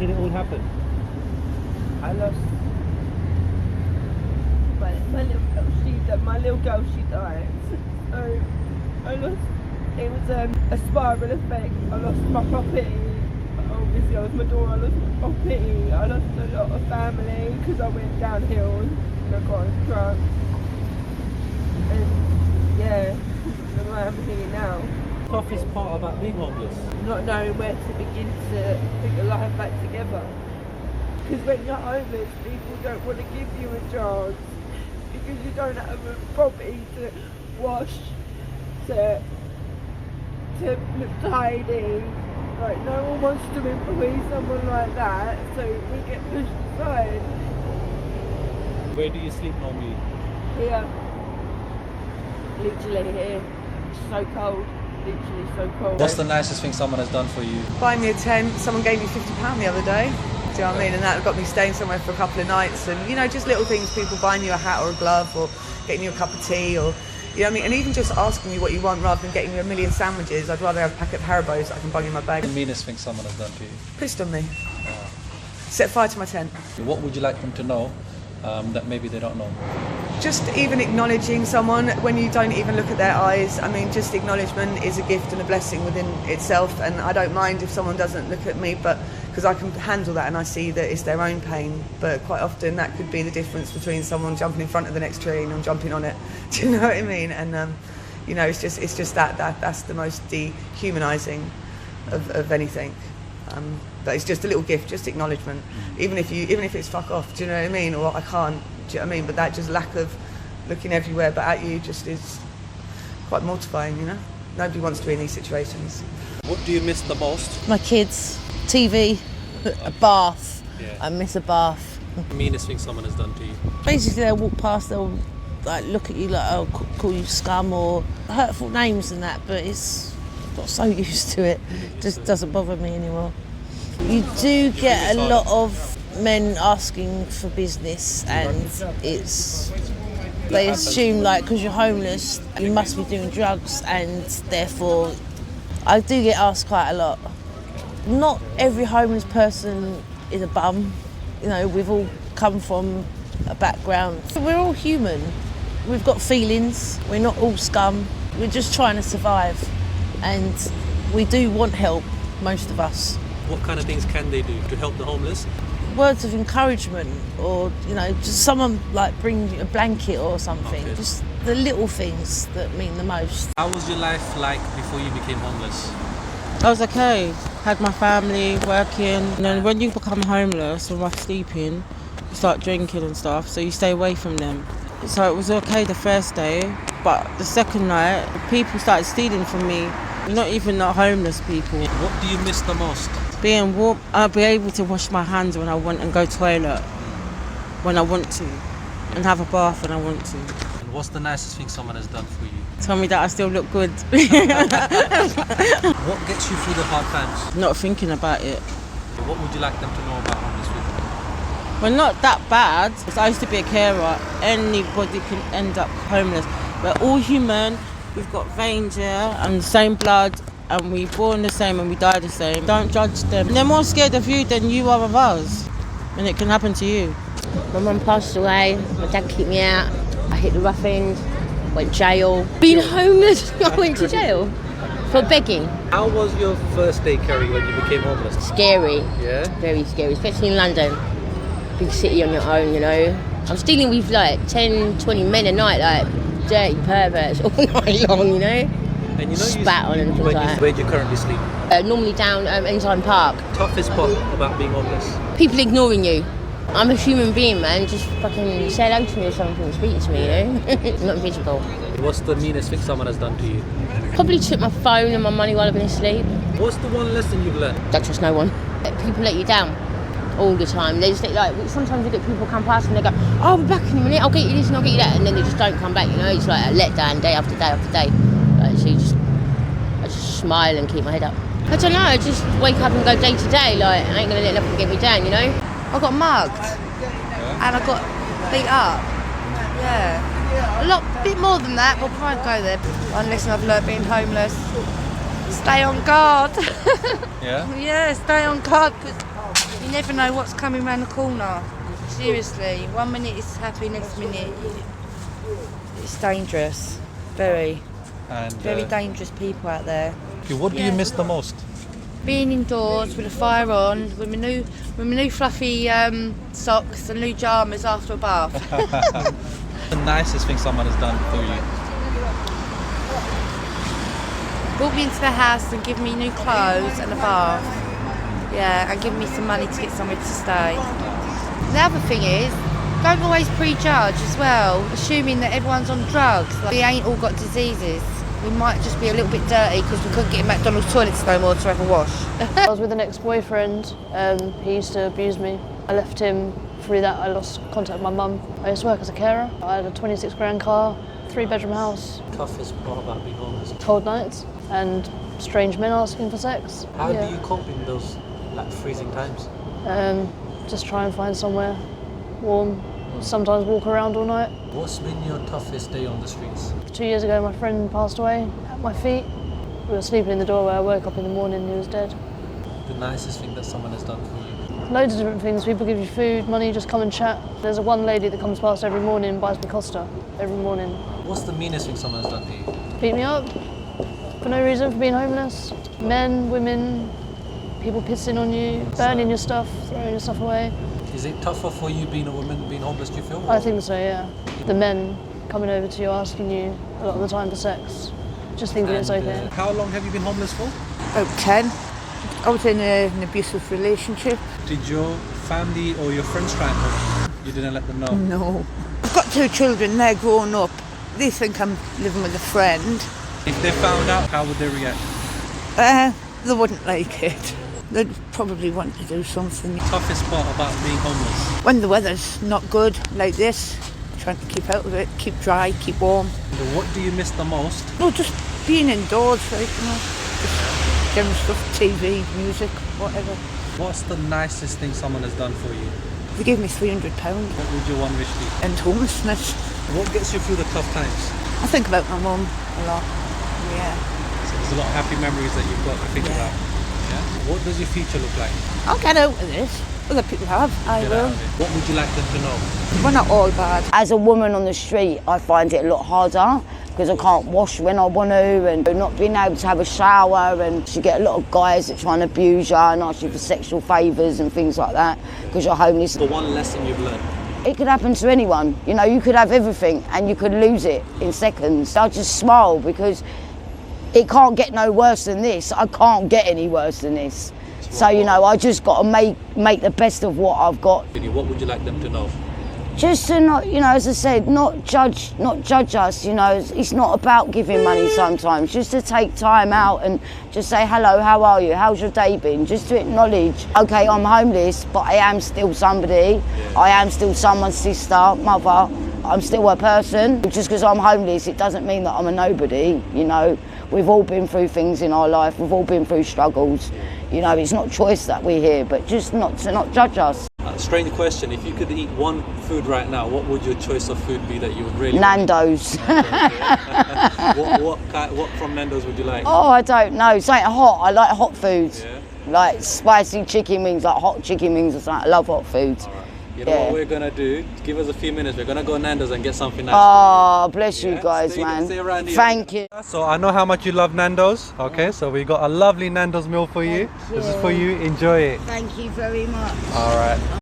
did it all happen? I lost my little girl, she died. So I lost, it was a spiral effect. I lost my property. Obviously I lost my daughter, I lost my property. I lost a lot of family because I went downhill and I got drunk. And yeah, that's why I'm here now. Toughest part about being homeless? Not knowing where to begin to put your life back together. Because when you're homeless, people don't want to give you a chance. Because you don't have a property to wash, to look tidy. Like, no one wants to employ someone like that, so we get pushed aside. Where do you sleep normally? Here. Literally here. It's so cold. Literally so cold. What's the nicest thing someone has done for you? Buy me a tent. Someone gave me £50 the other day. Do you know what I mean? And that got me staying somewhere for a couple of nights. And, you know, just little things, people buying you a hat or a glove or getting you a cup of tea or, you know what I mean? And even just asking you what you want rather than getting you a million sandwiches. I'd rather have a packet of Haribo's that I can bung in my bag. The meanest thing someone has done to you? Pissed on me. Set fire to my tent. What would you like them to know that maybe they don't know? Just even acknowledging someone when you don't even look at their eyes. I mean, just acknowledgement is a gift and a blessing within itself. And I don't mind if someone doesn't look at me, but because I can handle that and I see that it's their own pain. But quite often that could be the difference between someone jumping in front of the next tree and I'm jumping on it. Do you know what I mean? And you know, it's just that's the most dehumanising of anything. But it's just a little gift, just acknowledgement. Even if it's fuck off, do you know what I mean? Or I can't, do you know what I mean? But that just lack of looking everywhere but at you just is quite mortifying, you know? Nobody wants to be in these situations. What do you miss the most? My kids, TV, a bath. Yeah. I miss a bath. The meanest thing someone has done to you? Basically, they'll walk past, they'll like look at you like, oh, call you scum or hurtful names and that, but it's got so used to it, just doesn't bother me anymore. You do get a lot of men asking for business, and they assume like because you're homeless you must be doing drugs, and therefore I do get asked quite a lot. Not every homeless person is a bum, you know, we've all come from a background. We're all human, we've got feelings, we're not all scum, we're just trying to survive, and we do want help, most of us. What kind of things can they do to help the homeless? Words of encouragement, or you know, just someone like bring you a blanket or something. Okay. Just the little things that mean the most. How was your life like before you became homeless? I was okay. Had my family working, and then when you become homeless or rough sleeping, you start drinking and stuff, so you stay away from them. So it was okay the first day, but the second night, people started stealing from me. Not even the homeless people. What do you miss the most? Being warm, I'll be able to wash my hands when I want and go to the toilet when I want to, and have a bath when I want to. And what's the nicest thing someone has done for you? Tell me that I still look good. What gets you through the hard times? Not thinking about it. What would you like them to know about homeless people? We're not that bad. I used to be a carer. Anybody can end up homeless. We're all human. We've got veins here and the same blood, and we're born the same and we die the same. Don't judge them. They're more scared of you than you are of us, and it can happen to you. My mum passed away, my dad kicked me out, I hit the rough end, went jail. Being homeless, I went to jail for begging. How was your first day, Kerry, when you became homeless? Scary, Yeah? very scary, especially in London. Big city on your own, you know. I was dealing with like 10, 20 men a night, like dirty perverts all night long, you know. And you know, Spat on and things like that. Where do you currently sleep? Normally down Ensign Park. Toughest part about being homeless? People ignoring you. I'm a human being, man. Just fucking say hello to me or something, speak to me, you know. Not visible. What's the meanest thing someone has done to you? Probably took my phone and my money while I've been asleep. What's the one lesson you've learned? Don't trust no one. People let you down all the time. They just like, sometimes you get people come past and they go, oh, I'll be back in a minute, I'll get you this and I'll get you that, and then they just don't come back, you know. It's like a letdown day after day after day. Like, so I just smile and keep my head up. I don't know, I just wake up and go day to day, like I ain't gonna let nothing get me down, you know. I got mugged and I got beat up. Yeah. Bit more than that, but I won't go there. One lesson I've learnt being homeless, stay on guard. Yeah? Yeah, stay on guard, because You never know what's coming round the corner. Seriously, 1 minute it's happy, next minute it's dangerous. Very dangerous people out there. Okay, what do you miss the most? Being indoors with a fire on, with my new fluffy socks and new pyjamas after a bath. The nicest thing someone has done for you? Brought me into the house and given me new clothes and a bath. Yeah, and given me some money to get somewhere to stay. The other thing is, don't always prejudge as well, assuming that everyone's on drugs. Like, we ain't all got diseases. We might just be a little bit dirty because we couldn't get in McDonald's toilets no more to have a wash. I was with an ex-boyfriend. He used to abuse me. I left him. Through that, I lost contact with my mum. I used to work as a carer. I had a 26 grand car, 3-bedroom house. Toughest part about being homeless? Cold nights and strange men asking for sex. How do you cope in those freezing times? Just try and find somewhere warm. Sometimes walk around all night. What's been your toughest day on the streets? 2 years ago, my friend passed away at my feet. We were sleeping in the doorway. I woke up in the morning, he was dead. The nicest thing that someone has done for you? Loads of different things. People give you food, money, just come and chat. There's one lady that comes past every morning and buys me Costa every morning. What's the meanest thing someone has done to you? Beat me up for no reason, for being homeless. Men, women, people pissing on you, burning your stuff, throwing your stuff away. Is it tougher for you being a woman, being homeless, do you feel? I think so, yeah. The men coming over to you, asking you a lot of the time for sex, just thinking it's okay. How long have you been homeless for? About 10. I was in an abusive relationship. Did your family or your friends try and help you? You didn't let them know? No. I've got 2 children, they're grown up. They think I'm living with a friend. If they found out, how would they react? They wouldn't like it. They'd probably want to do something. Toughest part about being homeless? When the weather's not good, like this, trying to keep out of it, keep dry, keep warm. What do you miss the most? No, just being indoors, like, you know, just general stuff, TV, music, whatever. What's the nicest thing someone has done for you? They gave me £300. What would your one wish be? And homelessness. What gets you through the tough times? I think about my mum a lot, yeah. So there's a lot of happy memories that you've got to think about. Yeah? What does your future look like? I'll get out of this. Other people have, I will. What would you like them to know? We're not all bad. As a woman on the street, I find it a lot harder because I can't wash when I want to and not being able to have a shower, and you get a lot of guys that try and abuse you and ask you for sexual favours and things like that because you're homeless. The one lesson you've learned? It could happen to anyone. You know, you could have everything and you could lose it in seconds. I just smile because it can't get no worse than this. I can't get any worse than this. So, you know, I just got to make the best of what I've got. What would you like them to know? Just to not, you know, as I said, not judge us, you know. It's not about giving money sometimes. Just to take time out and just say, hello, how are you? How's your day been? Just to acknowledge, okay, I'm homeless, but I am still somebody. Yeah. I am still someone's sister, mother. I'm still a person. Just because I'm homeless, it doesn't mean that I'm a nobody, you know. We've all been through things in our life. We've all been through struggles. You know, it's not choice that we're here, but just not judge us. Strange question. If you could eat one food right now, what would your choice of food be that you would really Nando's. What from Nando's would you like? Oh, I don't know. Something hot. I like hot foods. Yeah. Like spicy chicken wings, like hot chicken wings or something. I love hot foods. All right. You know what we're going to do? Give us a few minutes. We're going to go Nando's and get something nice. Oh, bless you guys, stay, man. Stay around here. Thank you. So I know how much you love Nando's. Okay, so we got a lovely Nando's meal for you. This is for you. Enjoy it. Thank you very much. All right.